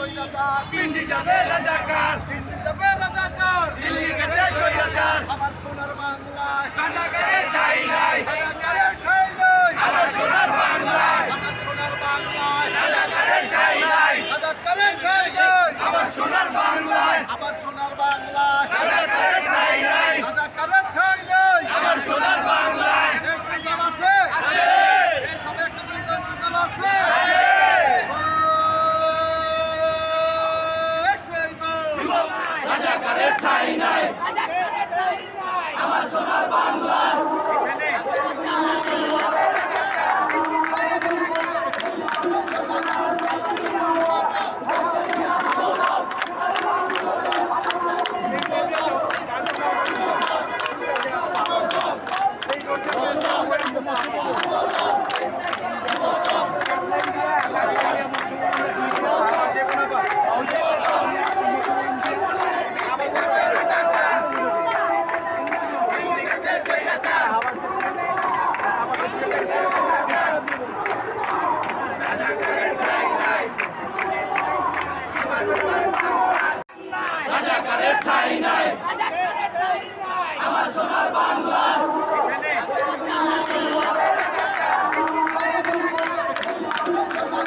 স্বৈরাচার, পিন্ডি যাবে রাজাকার, দিল্লি যাবে রাজাকার, দিল্লি গেছে স্বৈরাচার, আমার সোনার বাংলায় রাজাকারের ঠাঁই নাই, রাজাকারের ঠাঁই নাই, আমার সোনার বাংলায়, আমার সোনার বাংলায় রাজাকারের ঠাঁই নাই, রাজাকারের ঠাঁই নাই, আমার সোনার বাংলায়, আমার সোনার বাংলায় রাজাকারের ঠাঁই নাই, রাজাকারের ঠাঁই নাই। আমার সোনার বাংলায়, এই প্রয়োজন আছে? আছে, এই সবে একটা প্রয়োজন আছে? রাজাকারের ঠাঁই নাই, আমার সোনার বাংলায়।